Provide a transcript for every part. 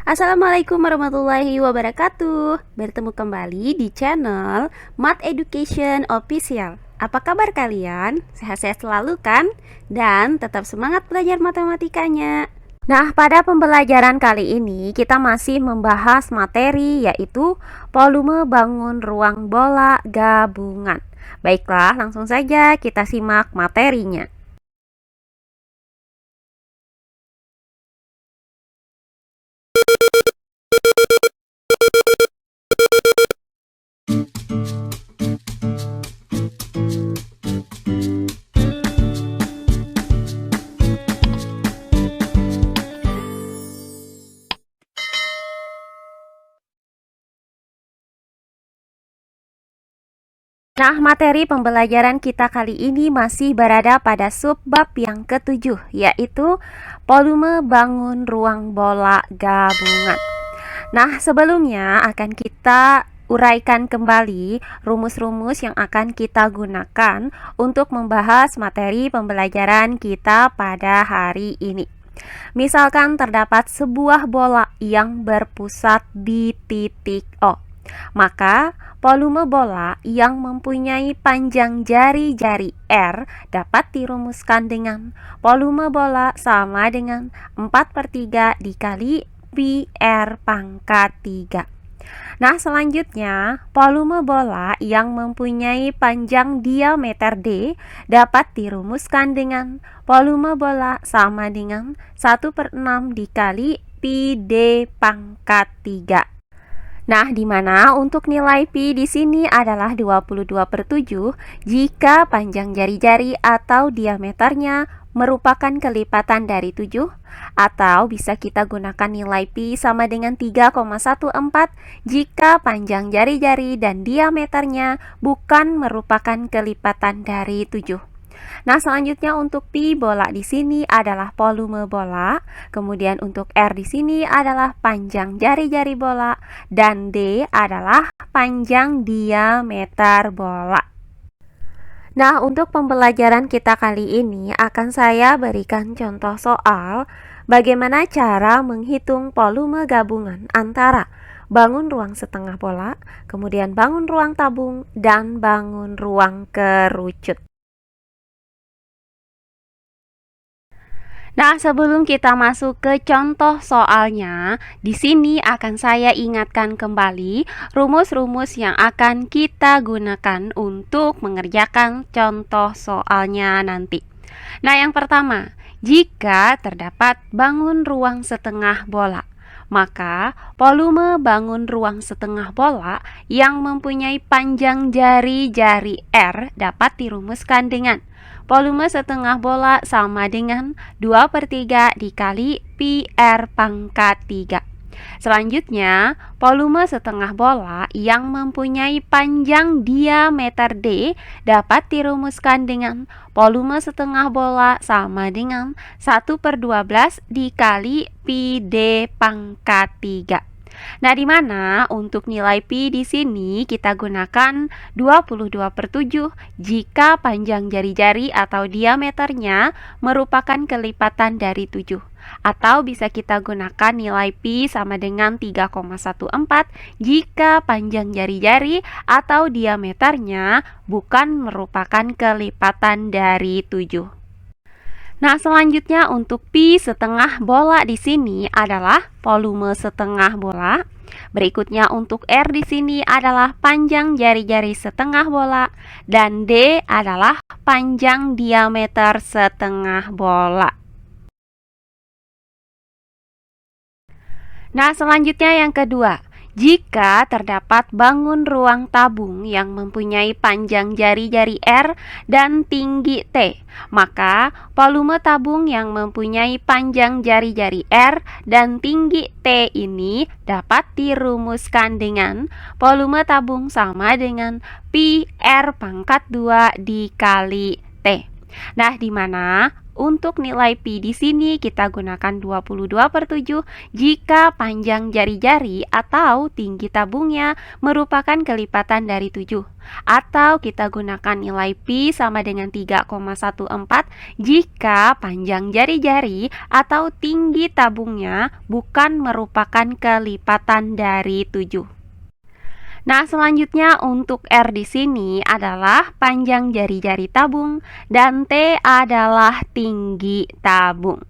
Assalamualaikum warahmatullahi wabarakatuh. Bertemu kembali di channel Math Education Official. Apa kabar kalian? Sehat-sehat selalu kan? Dan tetap semangat belajar matematikanya. Nah, pada pembelajaran kali ini kita masih membahas materi yaitu volume bangun ruang bola gabungan. Baiklah, langsung saja kita simak materinya. Nah, materi pembelajaran kita kali ini masih berada pada subbab yang ketujuh, yaitu volume bangun ruang bola gabungan. Nah, sebelumnya akan kita uraikan kembali rumus-rumus yang akan kita gunakan untuk membahas materi pembelajaran kita pada hari ini. Misalkan terdapat sebuah bola yang berpusat di titik O. Maka, volume bola yang mempunyai panjang jari-jari R dapat dirumuskan dengan volume bola sama dengan 4/3 dikali pi R pangkat 3. Nah, selanjutnya, volume bola yang mempunyai panjang diameter D dapat dirumuskan dengan volume bola sama dengan 1/6 dikali pi D pangkat 3. Nah, di mana untuk nilai pi di sini adalah 22/7 jika panjang jari-jari atau diameternya merupakan kelipatan dari 7, atau bisa kita gunakan nilai pi sama dengan 3,14 jika panjang jari-jari dan diameternya bukan merupakan kelipatan dari 7. Nah, selanjutnya untuk pi bola di sini adalah volume bola, kemudian untuk R di sini adalah panjang jari-jari bola, dan D adalah panjang diameter bola. Nah, untuk pembelajaran kita kali ini akan saya berikan contoh soal bagaimana cara menghitung volume gabungan antara bangun ruang setengah bola, kemudian bangun ruang tabung, dan bangun ruang kerucut. Nah, sebelum kita masuk ke contoh soalnya, di sini akan saya ingatkan kembali rumus-rumus yang akan kita gunakan untuk mengerjakan contoh soalnya nanti. Nah, yang pertama, jika terdapat bangun ruang setengah bola, maka volume bangun ruang setengah bola yang mempunyai panjang jari-jari R dapat dirumuskan dengan volume setengah bola sama dengan 2/3 dikali pi R pangkat 3. Selanjutnya, volume setengah bola yang mempunyai panjang diameter D dapat dirumuskan dengan volume setengah bola sama dengan 1/12 dikali pi D pangkat 3. Nah, di mana untuk nilai pi di sini kita gunakan 22/7 jika panjang jari-jari atau diameternya merupakan kelipatan dari 7. Atau bisa kita gunakan nilai pi sama dengan 3,14 jika panjang jari-jari atau diameternya bukan merupakan kelipatan dari 7. Nah, selanjutnya untuk pi setengah bola di sini adalah volume setengah bola. Berikutnya untuk R di sini adalah panjang jari-jari setengah bola, dan D adalah panjang diameter setengah bola. Nah, selanjutnya yang kedua, jika terdapat bangun ruang tabung yang mempunyai panjang jari-jari R dan tinggi T, maka volume tabung yang mempunyai panjang jari-jari R dan tinggi T ini dapat dirumuskan dengan volume tabung sama dengan pi R pangkat 2 dikali T. Nah, di mana untuk nilai pi di sini kita gunakan 22/7 jika panjang jari-jari atau tinggi tabungnya merupakan kelipatan dari 7. Atau kita gunakan nilai pi sama dengan 3,14 jika panjang jari-jari atau tinggi tabungnya bukan merupakan kelipatan dari 7. Nah, selanjutnya untuk R di sini adalah panjang jari-jari tabung dan T adalah tinggi tabung.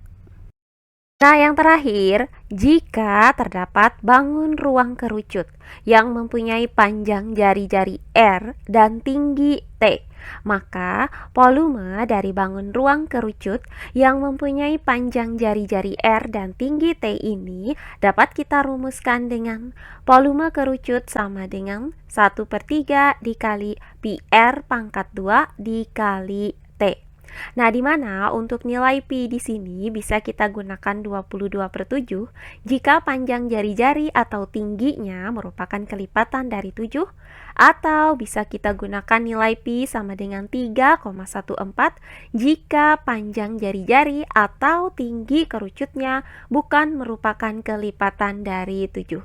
Nah, yang terakhir, jika terdapat bangun ruang kerucut yang mempunyai panjang jari-jari R dan tinggi T, maka volume dari bangun ruang kerucut yang mempunyai panjang jari-jari R dan tinggi T ini dapat kita rumuskan dengan volume kerucut sama dengan 1/3 dikali pi R pangkat 2 dikali T. Nah, di mana untuk nilai pi di sini bisa kita gunakan 22/7 jika panjang jari-jari atau tingginya merupakan kelipatan dari 7, atau bisa kita gunakan nilai pi sama dengan 3,14 jika panjang jari-jari atau tinggi kerucutnya bukan merupakan kelipatan dari 7.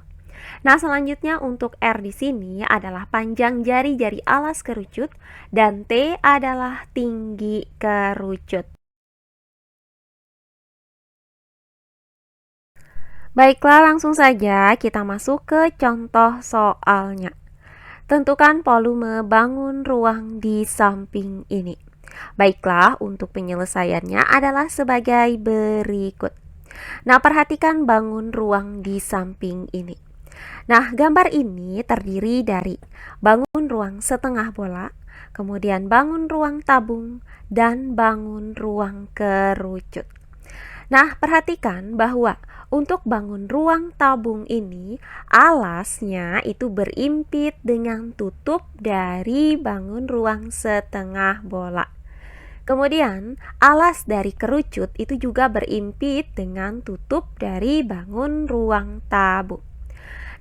Nah, selanjutnya untuk R di sini adalah panjang jari-jari alas kerucut dan T adalah tinggi kerucut. Baiklah, langsung saja kita masuk ke contoh soalnya. Tentukan volume bangun ruang di samping ini. Baiklah, untuk penyelesaiannya adalah sebagai berikut. Nah, perhatikan bangun ruang di samping ini. Nah, gambar ini terdiri dari bangun ruang setengah bola, kemudian bangun ruang tabung, dan bangun ruang kerucut. Nah, perhatikan bahwa untuk bangun ruang tabung ini, alasnya itu berimpit dengan tutup dari bangun ruang setengah bola. Kemudian, alas dari kerucut itu juga berimpit dengan tutup dari bangun ruang tabung.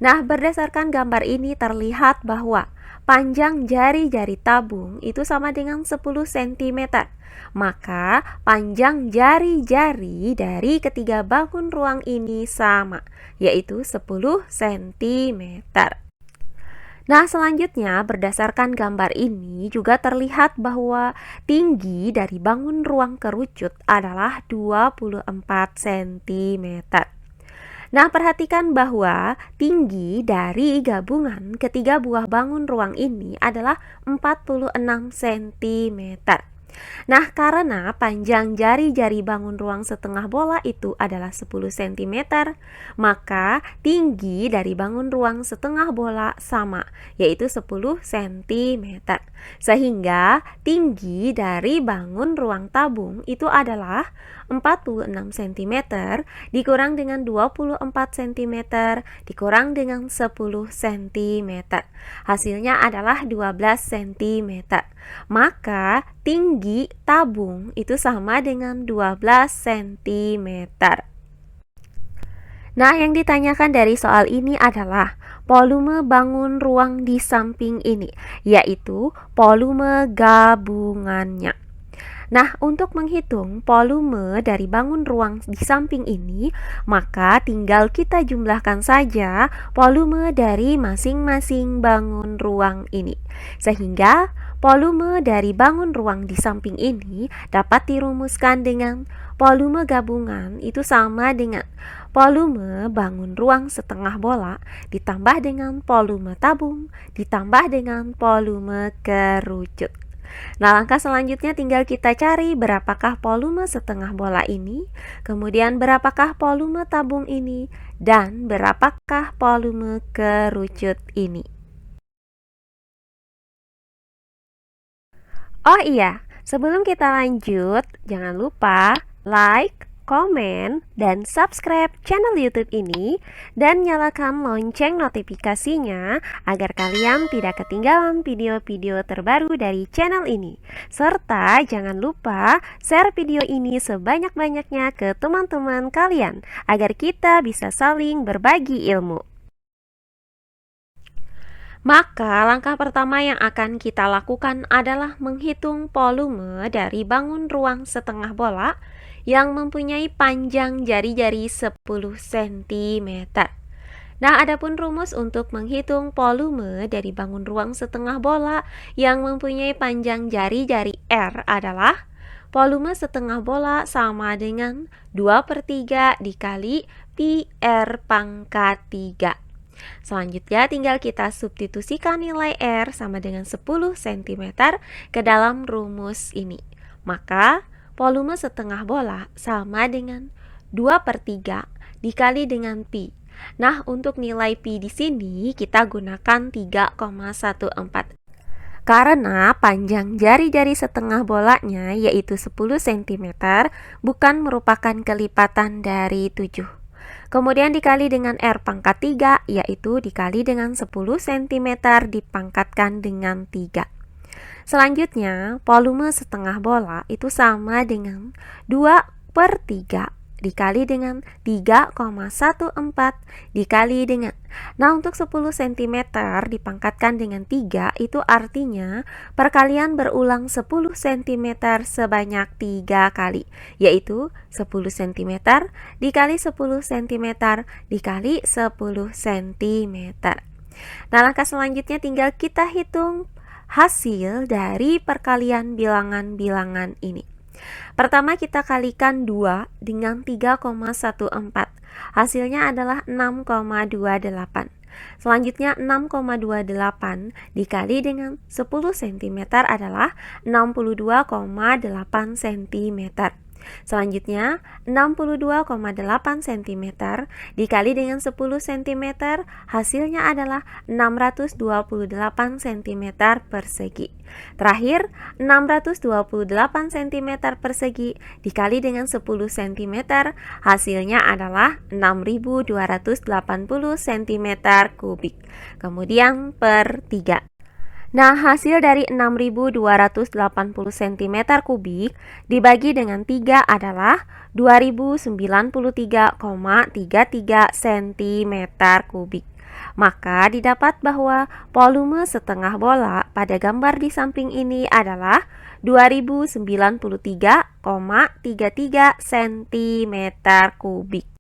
Nah, berdasarkan gambar ini terlihat bahwa panjang jari-jari tabung itu sama dengan 10 cm. Maka panjang jari-jari dari ketiga bangun ruang ini sama, yaitu 10 cm. Nah, selanjutnya berdasarkan gambar ini juga terlihat bahwa tinggi dari bangun ruang kerucut adalah 24 cm. Nah, perhatikan bahwa tinggi dari gabungan ketiga buah bangun ruang ini adalah 46 cm. Nah, karena panjang jari-jari bangun ruang setengah bola itu adalah 10 cm, maka tinggi dari bangun ruang setengah bola sama, yaitu 10 cm. Sehingga tinggi dari bangun ruang tabung itu adalah 46 cm dikurang dengan 24 cm dikurang dengan 10 cm. Hasilnya adalah 12 cm. Maka tinggi tabung itu sama dengan 12 cm. Nah, yang ditanyakan dari soal ini adalah volume bangun ruang di samping ini, yaitu volume gabungannya. Nah, untuk menghitung volume dari bangun ruang di samping ini, maka tinggal kita jumlahkan saja volume dari masing-masing bangun ruang ini. Sehingga volume dari bangun ruang di samping ini dapat dirumuskan dengan volume gabungan itu sama dengan volume bangun ruang setengah bola ditambah dengan volume tabung ditambah dengan volume kerucut. Nah, langkah selanjutnya tinggal kita cari berapakah volume setengah bola ini, kemudian berapakah volume tabung ini, dan berapakah volume kerucut ini. Oh iya, sebelum kita lanjut, jangan lupa like, komen, dan subscribe channel YouTube ini dan nyalakan lonceng notifikasinya agar kalian tidak ketinggalan video-video terbaru dari channel ini. Serta jangan lupa share video ini sebanyak-banyaknya ke teman-teman kalian agar kita bisa saling berbagi ilmu. Maka langkah pertama yang akan kita lakukan adalah menghitung volume dari bangun ruang setengah bola yang mempunyai panjang jari-jari 10 cm. Nah, adapun rumus untuk menghitung volume dari bangun ruang setengah bola yang mempunyai panjang jari-jari R adalah volume setengah bola sama dengan 2/3 dikali pi R pangkat 3. Selanjutnya tinggal kita substitusikan nilai R sama dengan 10 cm ke dalam rumus ini. Maka volume setengah bola sama dengan 2/3 dikali dengan pi. Nah, untuk nilai pi di sini kita gunakan 3,14. Karena panjang jari-jari setengah bolanya yaitu 10 cm bukan merupakan kelipatan dari 7. Kemudian dikali dengan R pangkat 3 yaitu dikali dengan 10 cm dipangkatkan dengan 3. Selanjutnya volume setengah bola itu sama dengan 2/3 dikali dengan 3,14 dikali dengan. Nah, untuk 10 cm dipangkatkan dengan 3 itu artinya perkalian berulang 10 cm sebanyak 3 kali, yaitu 10 cm dikali 10 cm dikali 10 cm. Nah, langkah selanjutnya tinggal kita hitung hasil dari perkalian bilangan-bilangan ini. Pertama kita kalikan 2 dengan 3,14. Hasilnya adalah 6,28. Selanjutnya 6,28 dikali dengan 10 cm adalah 62,8 cm. Selanjutnya 62,8 cm dikali dengan 10 cm hasilnya adalah 628 cm persegi. Terakhir 628 cm persegi dikali dengan 10 cm hasilnya adalah 6280 cm kubik. Kemudian per 3. Nah, hasil dari 6280 cm kubik dibagi dengan 3 adalah 2093,33 cm kubik. Maka didapat bahwa volume setengah bola pada gambar di samping ini adalah 2093,33 cm kubik.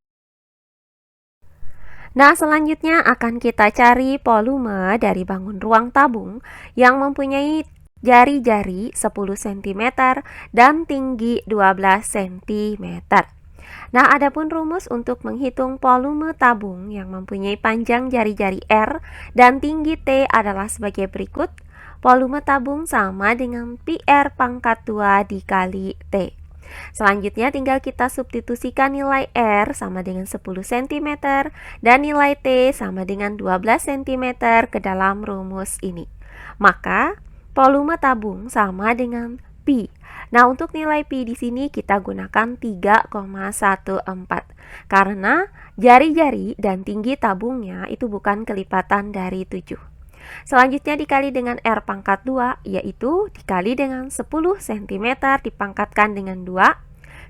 Nah, selanjutnya akan kita cari volume dari bangun ruang tabung yang mempunyai jari-jari 10 cm dan tinggi 12 cm. Nah, adapun rumus untuk menghitung volume tabung yang mempunyai panjang jari-jari R dan tinggi T adalah sebagai berikut. Volume tabung sama dengan pi R pangkat 2 dikali T. Selanjutnya tinggal kita substitusikan nilai R sama dengan 10 cm dan nilai T sama dengan 12 cm ke dalam rumus ini. Maka volume tabung sama dengan pi. Nah, untuk nilai pi di sini kita gunakan 3,14 karena jari-jari dan tinggi tabungnya itu bukan kelipatan dari 7. Selanjutnya dikali dengan R pangkat 2 yaitu dikali dengan 10 cm dipangkatkan dengan 2.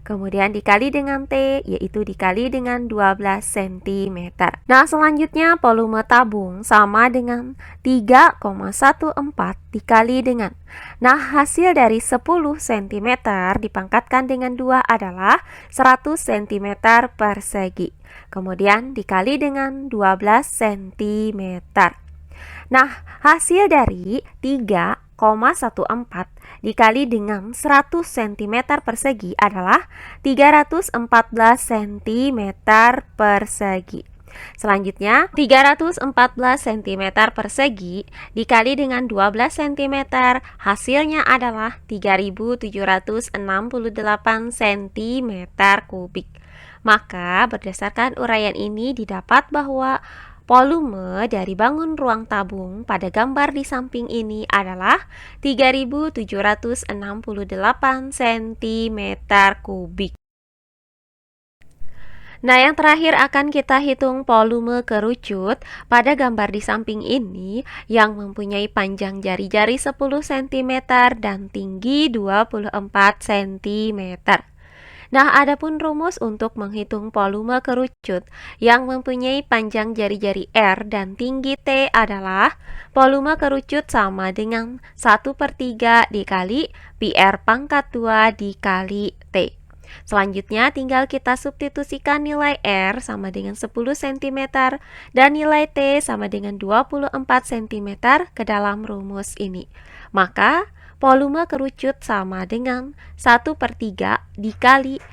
Kemudian dikali dengan T yaitu dikali dengan 12 cm. Nah, selanjutnya volume tabung sama dengan 3,14 dikali dengan. Nah, hasil dari 10 cm dipangkatkan dengan 2 adalah 100 cm persegi. Kemudian dikali dengan 12 cm. Nah, hasil dari 3,14 dikali dengan 100 cm persegi adalah 314 cm persegi. Selanjutnya, 314 cm persegi dikali dengan 12 cm hasilnya adalah 3768 cm kubik. Maka berdasarkan uraian ini didapat bahwa volume dari bangun ruang tabung pada gambar di samping ini adalah 3768 cm kubik. Nah, yang terakhir akan kita hitung volume kerucut pada gambar di samping ini yang mempunyai panjang jari-jari 10 cm dan tinggi 24 cm. Nah, adapun rumus untuk menghitung volume kerucut yang mempunyai panjang jari-jari R dan tinggi T adalah volume kerucut sama dengan 1/3 dikali pi R pangkat 2 dikali T. Selanjutnya tinggal kita substitusikan nilai R sama dengan 10 cm dan nilai T sama dengan 24 cm ke dalam rumus ini. Maka volume kerucut sama dengan 1/3 dikali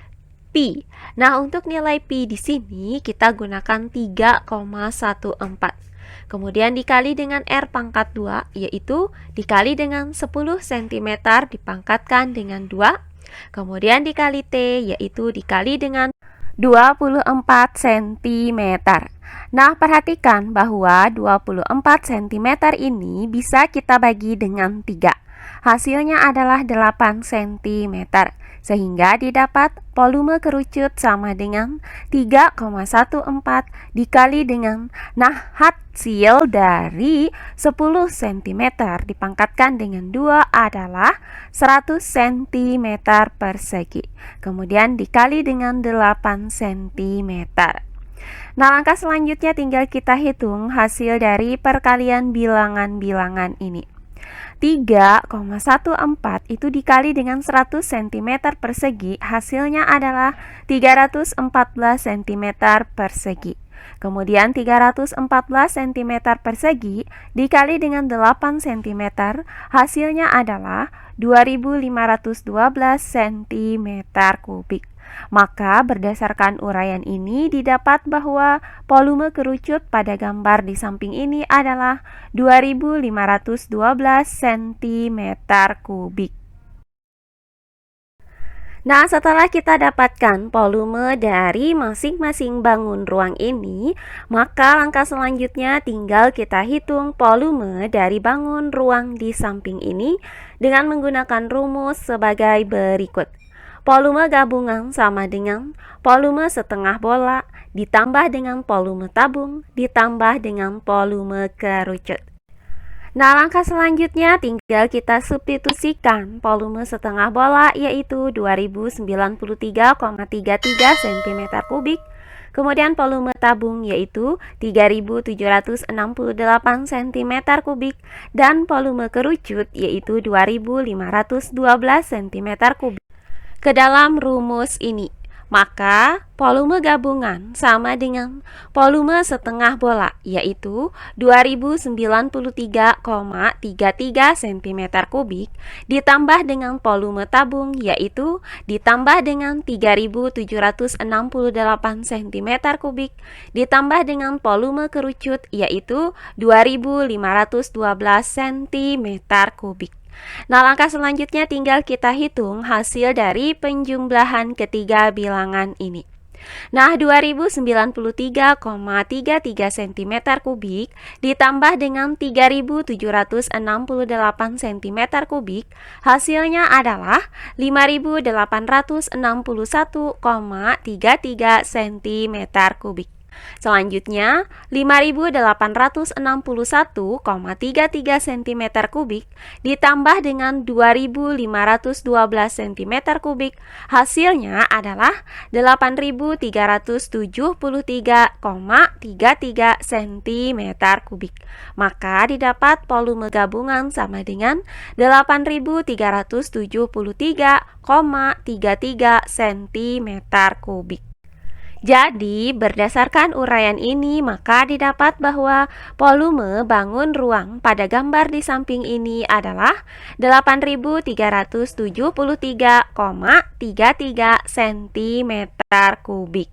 pi. Nah, untuk nilai pi di sini kita gunakan 3,14. Kemudian dikali dengan R pangkat 2, yaitu dikali dengan 10 cm dipangkatkan dengan 2. Kemudian dikali T, yaitu dikali dengan 24 cm. Nah, perhatikan bahwa 24 cm ini bisa kita bagi dengan 3. Hasilnya adalah 8 cm, sehingga didapat volume kerucut sama dengan 3,14 dikali dengan, nah, hasil dari 10 cm dipangkatkan dengan 2 adalah 100 cm persegi. Kemudian dikali dengan 8 cm. Nah, langkah selanjutnya tinggal kita hitung hasil dari perkalian bilangan-bilangan ini. 3,14 itu dikali dengan 100 cm persegi, hasilnya adalah 314 cm persegi. Kemudian 314 cm persegi dikali dengan 8 cm, hasilnya adalah 2512 cm kubik. Maka berdasarkan uraian ini didapat bahwa volume kerucut pada gambar di samping ini adalah 2512 cm kubik. Nah, setelah kita dapatkan volume dari masing-masing bangun ruang ini, maka langkah selanjutnya tinggal kita hitung volume dari bangun ruang di samping ini dengan menggunakan rumus sebagai berikut. Volume gabungan sama dengan volume setengah bola ditambah dengan volume tabung ditambah dengan volume kerucut. Nah, langkah selanjutnya tinggal kita substitusikan volume setengah bola, yaitu 2093,33 cm kubik. Kemudian volume tabung yaitu 3768 cm kubik dan volume kerucut yaitu 2512 cm kubik. Ke dalam rumus ini, maka volume gabungan sama dengan volume setengah bola, yaitu 2093,33 cm kubik ditambah dengan volume tabung, yaitu ditambah dengan 3768 cm kubik ditambah dengan volume kerucut, yaitu 2512 cm kubik. Nah, langkah selanjutnya tinggal kita hitung hasil dari penjumlahan ketiga bilangan ini. Nah, 2093,33 cm kubik ditambah dengan 3768 cm kubik, hasilnya adalah 5861,33 cm kubik. Selanjutnya, 5861,33 cm kubik ditambah dengan 2512 cm kubik, hasilnya adalah 8373,33 cm kubik. Maka didapat volume gabungan sama dengan 8373,33 cm kubik. Jadi, berdasarkan uraian ini, maka didapat bahwa volume bangun ruang pada gambar di samping ini adalah 8373,33 cm kubik.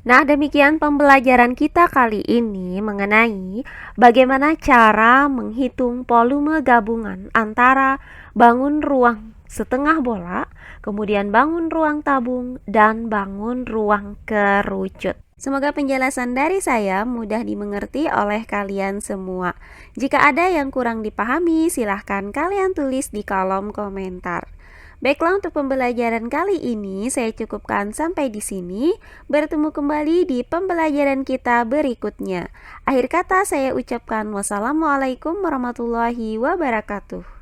Nah, demikian pembelajaran kita kali ini mengenai bagaimana cara menghitung volume gabungan antara bangun ruang setengah bola, kemudian bangun ruang tabung, dan bangun ruang kerucut. Semoga penjelasan dari saya mudah dimengerti oleh kalian semua. Jika ada yang kurang dipahami, silahkan kalian tulis di kolom komentar. Baiklah, untuk pembelajaran kali ini saya cukupkan sampai di sini. Bertemu kembali di pembelajaran kita berikutnya. Akhir kata saya ucapkan wassalamualaikum warahmatullahi wabarakatuh.